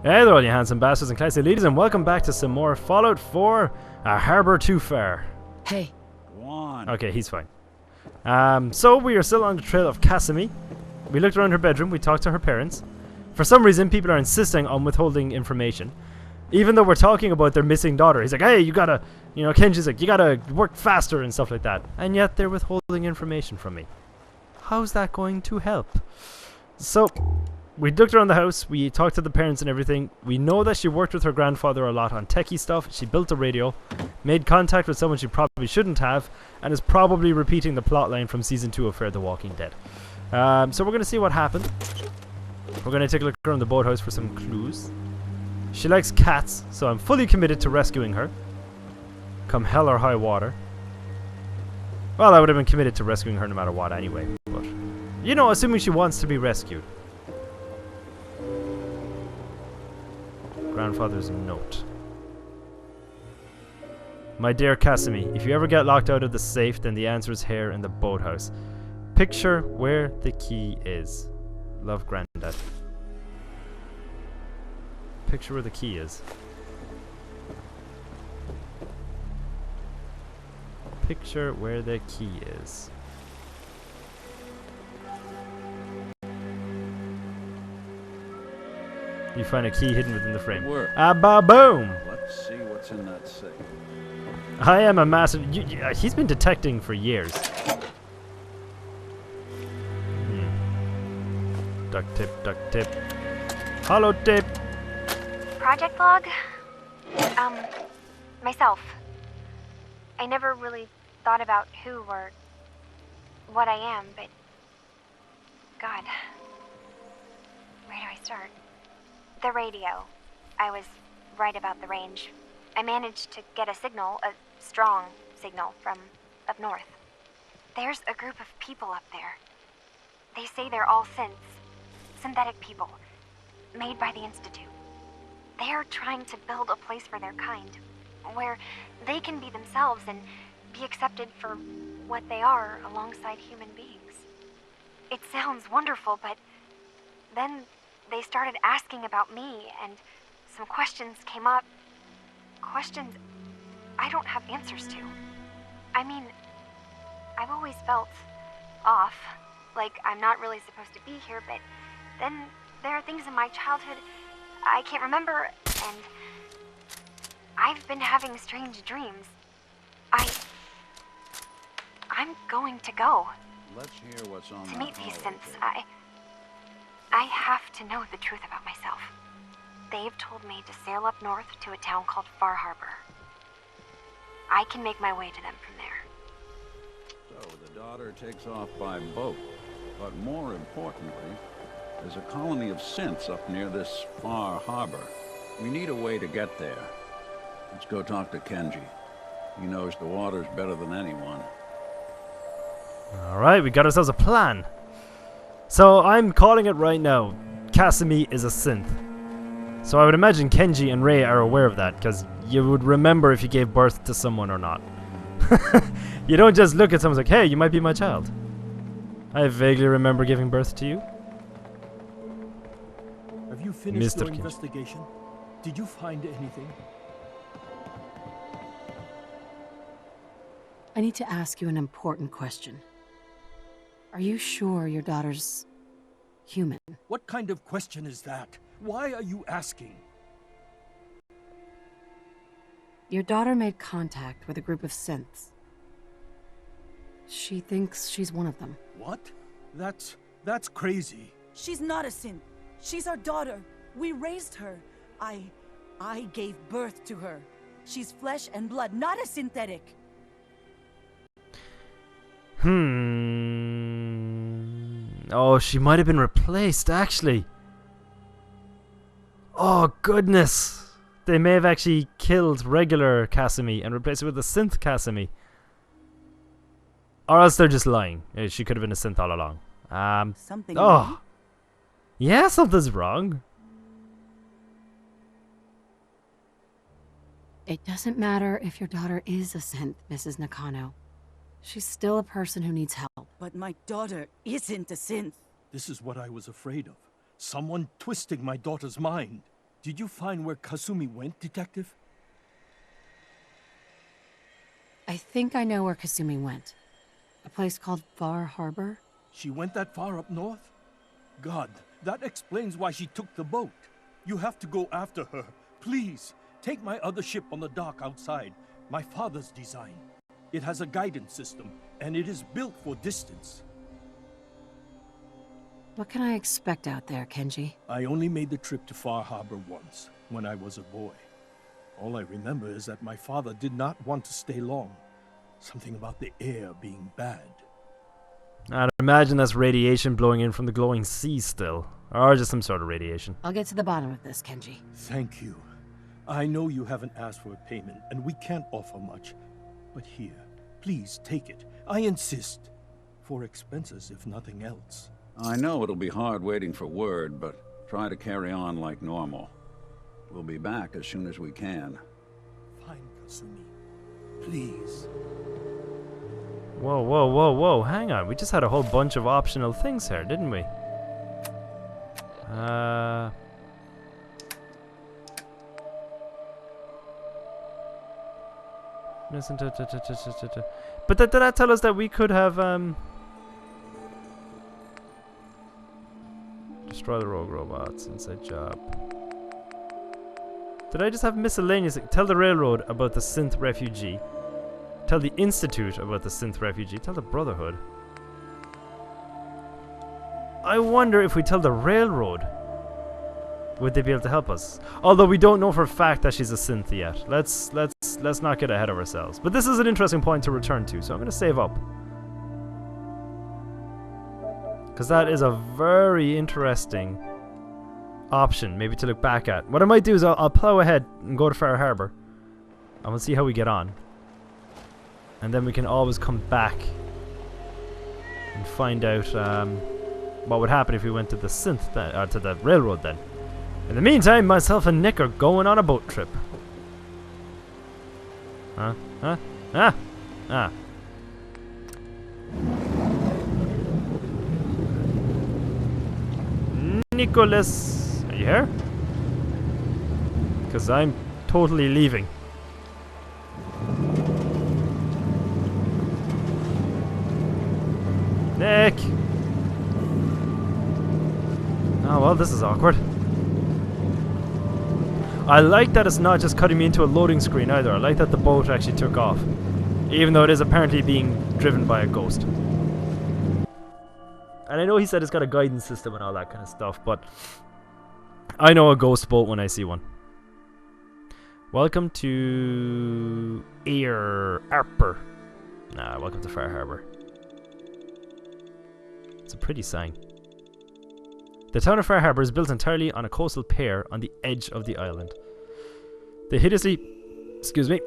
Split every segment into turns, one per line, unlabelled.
Hey there all you handsome bastards and classy ladies, and welcome back to some more Fallout 4, A Harbour Too Far.
Hey.
Go on.
Okay, he's fine. So we are still on the trail of Kasumi. We looked around her bedroom, we talked to her parents. For some reason, people are insisting on withholding information. Even though we're talking about their missing daughter. He's like, hey, you gotta, Kenji's like, you gotta work faster and stuff like that. And yet they're withholding information from me. How's that going to help? So, we looked around the house, we talked to the parents and everything. We know that she worked with her grandfather a lot on techie stuff. She built a radio, made contact with someone she probably shouldn't have, and is probably repeating the plotline from Season 2 of Fear the Walking Dead. So we're going to see what happened. We're going to take a look around the boathouse for some clues. She likes cats, so I'm fully committed to rescuing her. Come hell or high water. Well, I would have been committed to rescuing her no matter what anyway, but... assuming she wants to be rescued. Grandfather's note. My dear Kasumi, if you ever get locked out of the safe, then the answer is here in the boathouse. Picture where the key is. Love, Granddad. Picture where the key is. Picture where the key is. You find a key hidden within the frame. Boom!
Let's see what's in that safe.
I am a massive... he's been detecting for years. Duct tape, duct tape. Hollow tape.
Project log? Myself. I never really thought about who or what I am, but... God. Where do I start? The radio. I was right about the range. I managed to get a signal, a strong signal, from up north. There's a group of people up there. They say they're all synths. Synthetic people. Made by the Institute. They're trying to build a place for their kind, where they can be themselves and be accepted for what they are alongside human beings. It sounds wonderful, but then they started asking about me, and some questions came up. Questions I don't have answers to. I mean, I've always felt off, like I'm not really supposed to be here, but then there are things in my childhood I can't remember, and I've been having strange dreams. I'm going to go.
Let's hear what's on
to meet these synths. I have to know the truth about myself. They've told me to sail up north to a town called Far Harbor. I can make my way to them from there.
So the daughter takes off by boat, but more importantly, there's a colony of synths up near this Far Harbor. We need a way to get there. Let's go talk to Kenji. He knows the waters better than anyone.
Alright, we got ourselves a plan. So I'm calling it right now. Kasumi is a synth. So I would imagine Kenji and Rei are aware of that, because you would remember if you gave birth to someone or not. You don't just look at someone like, hey, you might be my child. I vaguely remember giving birth to you.
Have you finished
Mr.
your
Kenji.
investigation? Did you find anything?
I need to ask you an important question. Are you sure your daughter's human?
What kind of question is that? Why are you asking?
Your daughter made contact with a group of synths. She thinks she's one of them.
What? That's crazy.
She's not a synth. She's our daughter. We raised her. I gave birth to her. She's flesh and blood, not a synthetic.
Oh, she might have been replaced, actually. Oh, goodness. They may have actually killed regular Kasumi and replaced it with a synth Kasumi. Or else they're just lying. She could have been a synth all along.
Something.
Oh. Yeah, something's wrong.
It doesn't matter if your daughter is a synth, Mrs. Nakano. She's still a person who needs help.
But my daughter isn't a synth.
This is what I was afraid of. Someone twisting my daughter's mind. Did you find where Kasumi went, Detective?
I think I know where Kasumi went. A place called Far Harbor?
She went that far up north? God, that explains why she took the boat. You have to go after her. Please, take my other ship on the dock outside. My father's design. It has a guidance system, and it is built for distance.
What can I expect out there, Kenji?
I only made the trip to Far Harbor once, when I was a boy. All I remember is that my father did not want to stay long. Something about the air being bad.
I'd imagine that's radiation blowing in from the glowing sea still. Or just some sort of radiation.
I'll get to the bottom of this, Kenji.
Thank you. I know you haven't asked for a payment, and we can't offer much. But here, please take it. I insist. For expenses, if nothing else.
I know it'll be hard waiting for word, but try to carry on like normal. We'll be back as soon as we can.
Fine, Kasumi. Please.
Whoa, whoa, whoa, whoa, hang on. We just had a whole bunch of optional things here, didn't we? Listen to. But did that tell us that we could have, destroy the rogue robots, inside job. Did I just have miscellaneous? Tell the railroad about the synth refugee. Tell the Institute about the synth refugee. Tell the Brotherhood. I wonder if we tell the railroad, would they be able to help us? Although we don't know for a fact that she's a synth yet. Let's not get ahead of ourselves. But this is an interesting point to return to, so I'm going to save up. Because that is a very interesting option, maybe to look back at. What I might do is I'll plow ahead and go to Far Harbor, and we'll see how we get on. And then we can always come back and find out what would happen if we went to the synth, to the railroad then. In the meantime, myself and Nick are going on a boat trip. Nicholas, are you here? Because I'm totally leaving. Nick! Oh, well, this is awkward. I like that it's not just cutting me into a loading screen either. I like that the boat actually took off. Even though it is apparently being driven by a ghost. And I know he said it's got a guidance system and all that kind of stuff, but I know a ghost boat when I see one. Welcome to Harper. Welcome to Far Harbor. It's a pretty sign. The town of Far Harbor is built entirely on a coastal pier on the edge of the island. The hideously,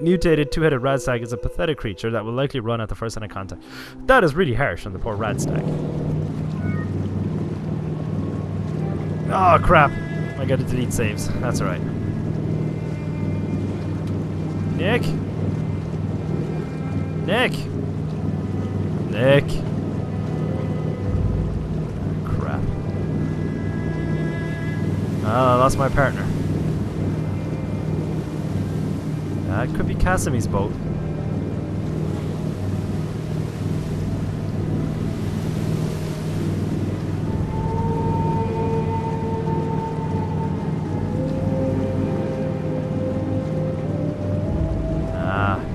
mutated two-headed radstag is a pathetic creature that will likely run at the first sign of contact. That is really harsh on the poor radstag. Oh crap! I gotta delete saves. That's alright. Nick? Nick? Nick? Crap. Oh, I lost my partner. It could be Kasumi's boat.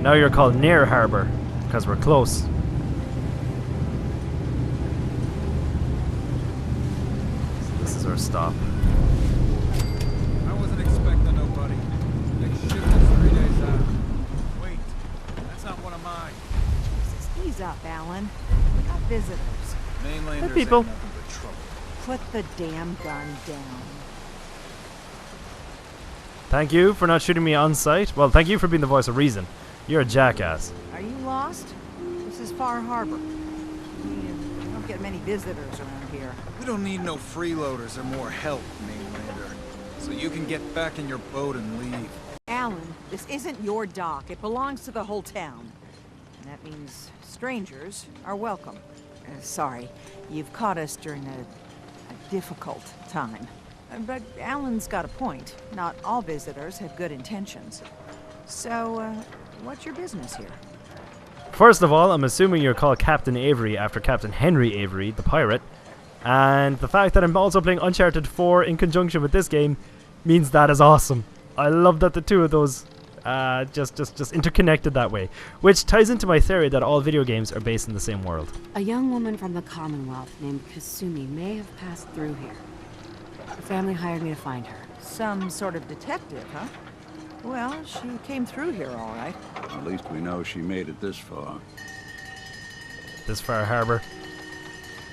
Now you're called Near Harbor, because we're close. So this is our stop.
I wasn't expecting nobody. Next ship is 3 days out. Wait, that's not one of mine.
Jesus, ease up, Alan. We got visitors.
Mainlanders
people.
ain't nothing but trouble.
Put the damn gun down.
Thank you for not shooting me on sight. Well, thank you for being the voice of reason. You're a jackass.
Are you lost? This is Far Harbor. We don't get many visitors around here.
We don't need no freeloaders or more help, Mainlander. So you can get back in your boat and leave.
Alan, this isn't your dock. It belongs to the whole town. And that means strangers are welcome. Sorry, you've caught us during a difficult time. But Alan's got a point. Not all visitors have good intentions. So, what's your business here?
First of all, I'm assuming you're called Captain Avery after Captain Henry Avery, the pirate. And the fact that I'm also playing Uncharted 4 in conjunction with this game means that is awesome. I love that the two of those just interconnected that way. Which ties into my theory that all video games are based in the same world.
A young woman from the Commonwealth named Kasumi may have passed through here. The family hired me to find her.
Some sort of detective, huh? Well, she came through here all right.
At least we know she made it this far.
This far harbor.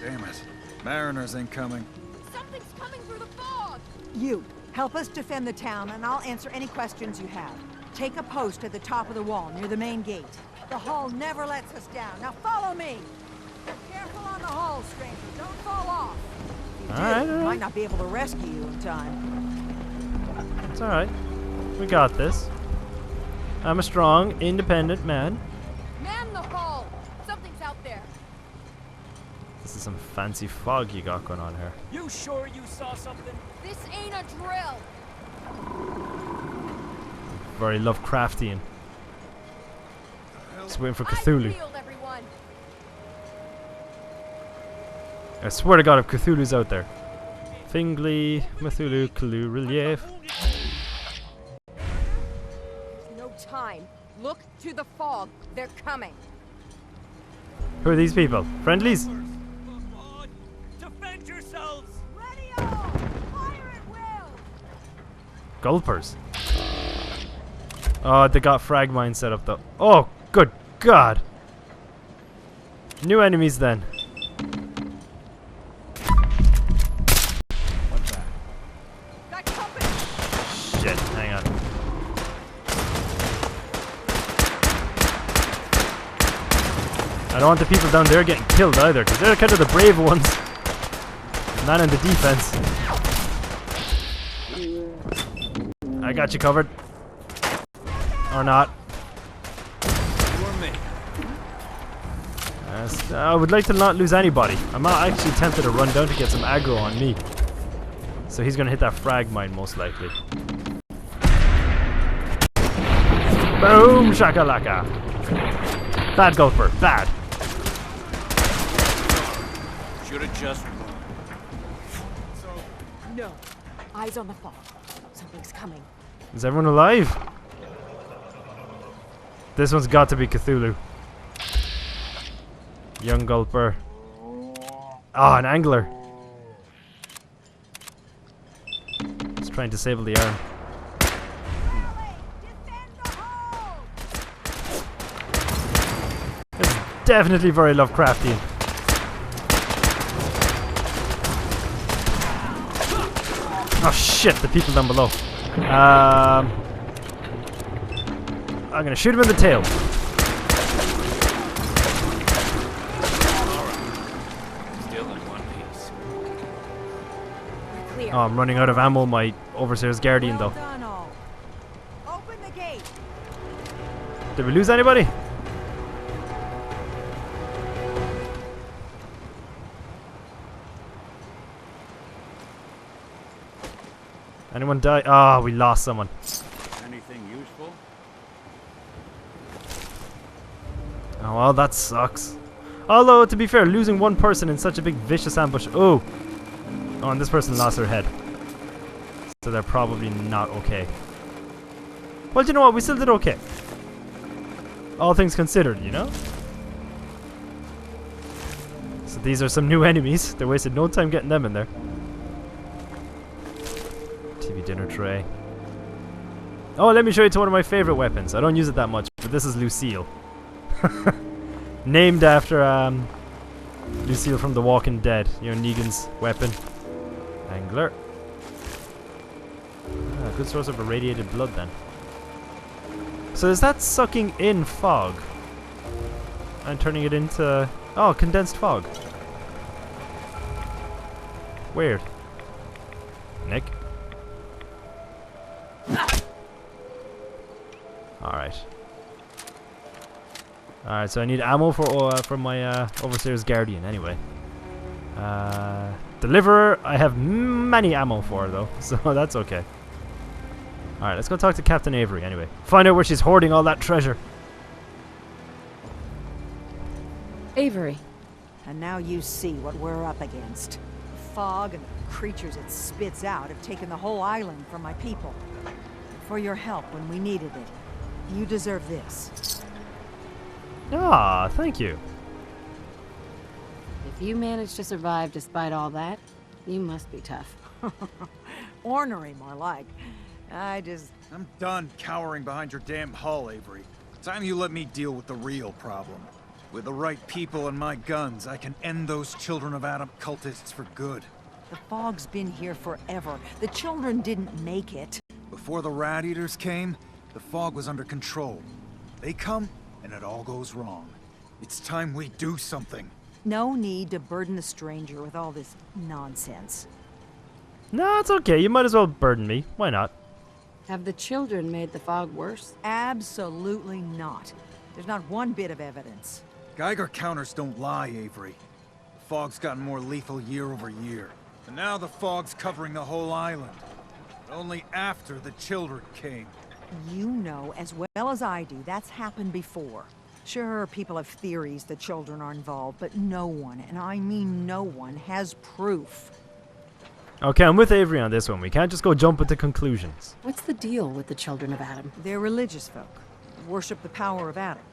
Damn it. Mariners incoming.
Something's coming through the fog!
You, help us defend the town, and I'll answer any questions you have. Take a post at the top of the wall, near the main gate. The hull never lets us down. Now follow me! Careful on the hull, stranger. Don't fall off. If you do,
Alright.
might not be able to rescue you in time.
It's alright. We got this. I'm a strong, independent man.
Man the hull! Something's out there.
This is some fancy fog you got going on here.
You sure you saw something?
This ain't a drill!
Very Lovecraftian. Just waiting for
Eyes
Cthulhu.
peeled, everyone!
I swear to God if Cthulhu's out there. Fingly, Cthulhu, Cthulhu, relief.
No time. Look to the fog. They're coming.
Who are these people? Friendlies?
Defend yourselves!
Ready all! Fire at will!
Gulpers. Oh, they got frag mines set up though. Oh, good God. New enemies then.
What's that?
Got company!
Shit, hang on. I don't want the people down there getting killed either, because they're kind of the brave ones. Not in the defense. I got you covered. Or not. I would like to not lose anybody. I'm not actually tempted to run down to get some aggro on me. So he's gonna hit that frag mine most likely. Boom shakalaka. Bad Gulper, bad.
Should have just run.
No. Eyes on the fog. Something's coming.
Is everyone alive? This one's got to be Cthulhu. Young Gulper. Ah, an angler. He's trying to disable the arm. It's definitely very Lovecraftian. Oh shit, the people down below. I'm gonna shoot him in the tail.
Still in one piece.
Clear.
Oh, I'm running out of ammo, my Overseer's Guardian though.
Well done all. Open the gate.
Did we lose anybody? Anyone die? Ah, we lost someone.
Anything useful?
Oh, well, that sucks. Although, to be fair, losing one person in such a big vicious ambush... Oh! Oh, and this person lost their head. So they're probably not okay. Well, do you know what? We still did okay. All things considered, you know? So these are some new enemies. They wasted no time getting them in there. TV dinner tray. Oh, let me show you to one of my favorite weapons. I don't use it that much, but this is Lucille. Named after Lucille from The Walking Dead. You know, Negan's weapon. Angler. Ah, good source of irradiated blood then. So is that sucking in fog? And turning it into... Oh, condensed fog. Weird. Nick? Alright. Alright, so I need ammo for my Overseer's Guardian anyway. Deliverer, I have many ammo for though, so that's okay. Alright, let's go talk to Captain Avery anyway. Find out where she's hoarding all that treasure.
Avery.
And now you see what we're up against. The fog and the creatures it spits out have taken the whole island from my people. For your help when we needed it. You deserve this.
Ah, thank you.
If you managed to survive despite all that, you must be tough.
Ornery, more like.
I'm done cowering behind your damn hull, Avery. Time you let me deal with the real problem. With the right people and my guns, I can end those Children of Adam cultists for good.
The fog's been here forever. The children didn't make it.
Before the Rat Eaters came, the fog was under control. They come, and it all goes wrong. It's time we do something.
No need to burden the stranger with all this nonsense.
No, it's okay. You might as well burden me. Why not?
Have the children made the fog worse?
Absolutely not. There's not one bit of evidence.
Geiger counters don't lie, Avery. The fog's gotten more lethal year over year. And now the fog's covering the whole island. But only after the children came.
You know as well as I do that's happened before. Sure, people have theories the children are involved, but no one, and I mean no one, has proof.
Okay, I'm with Avery on this one. We can't just go jump at the conclusions.
What's the deal with the Children of Adam?
They're religious folk. Worship the power of Adam.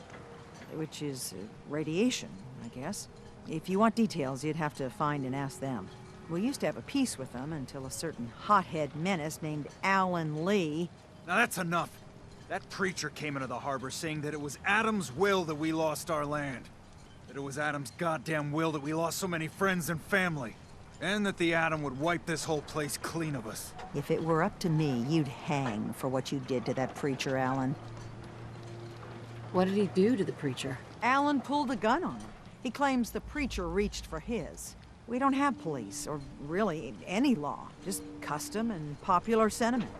Which is radiation, I guess. If you want details, you'd have to find and ask them. We used to have a peace with them until a certain hothead menace named Alan Lee...
Now that's enough. That preacher came into the harbor saying that it was Adam's will that we lost our land. That it was Adam's goddamn will that we lost so many friends and family. And that the Atom would wipe this whole place clean of us.
If it were up to me, you'd hang for what you did to that preacher, Alan.
What did he do to the preacher?
Alan pulled a gun on him. He claims the preacher reached for his. We don't have police, or really any law. Just custom and popular sentiment.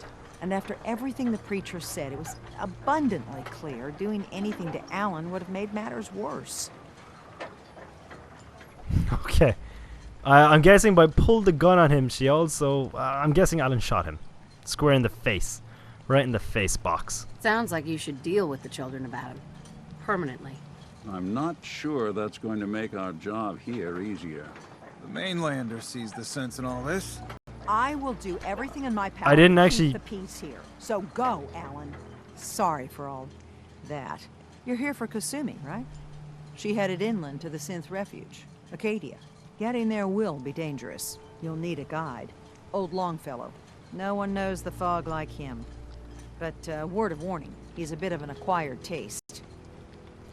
And after everything the preacher said, it was abundantly clear doing anything to Alan would have made matters worse.
Okay. I'm guessing by pulled the gun on him, she also... I'm guessing Alan shot him. Square in the face. Right in the face box.
Sounds like you should deal with the Children of Adam. Permanently.
I'm not sure that's going to make our job here easier.
The mainlander sees the sense in all this.
I will do everything in my power
I didn't
to
actually...
keep the peace here. So go, Alan. Sorry for all that. You're here for Kasumi, right? She headed inland to the synth refuge, Acadia. Getting there will be dangerous. You'll need a guide. Old Longfellow. No one knows the fog like him. But word of warning, he's a bit of an acquired taste.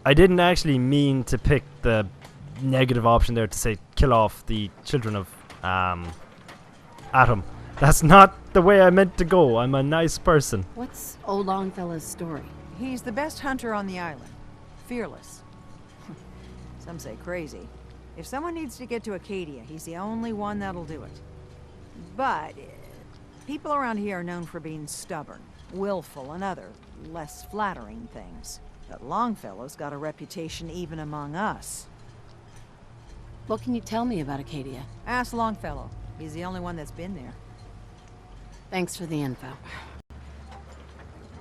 I didn't actually mean to pick the negative option there to say kill off the children of Atom. That's not the way I meant to go. I'm a nice person.
What's Old Longfellow's story?
He's the best hunter on the island. Fearless. Some say crazy. If someone needs to get to Acadia, he's the only one that'll do it. But people around here are known for being stubborn, willful, and other less flattering things. But Longfellow's got a reputation even among us.
What can you tell me about Acadia?
Ask Longfellow. He's the only one that's been there.
Thanks for the info.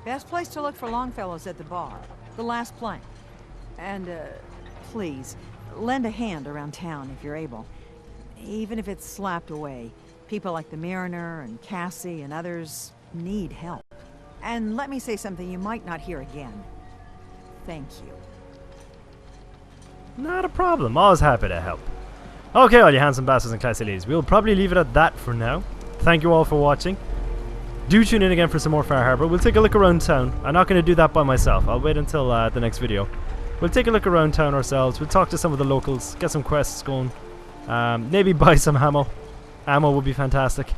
Best place to look for Longfellow's at the bar. The last plank. And, please, lend a hand around town if you're able. Even if it's slapped away. People like the Mariner and Cassie and others need help. And let me say something you might not hear again. Thank you.
Not a problem. Always happy to help. Okay, all you handsome bastards and classy ladies, we'll probably leave it at that for now. Thank you all for watching. Do tune in again for some more Far Harbor. We'll take a look around town. I'm not going to do that by myself. I'll wait until the next video. We'll take a look around town ourselves. We'll talk to some of the locals, get some quests going. Maybe buy some ammo. Ammo would be fantastic.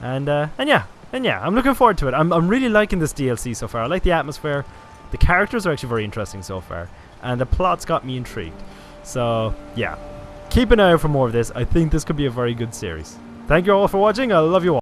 And yeah, I'm looking forward to it. I'm really liking this DLC so far. I like the atmosphere. The characters are actually very interesting so far. And the plot's got me intrigued. So, yeah. Keep an eye out for more of this. I think this could be a very good series. Thank you all for watching. I love you all.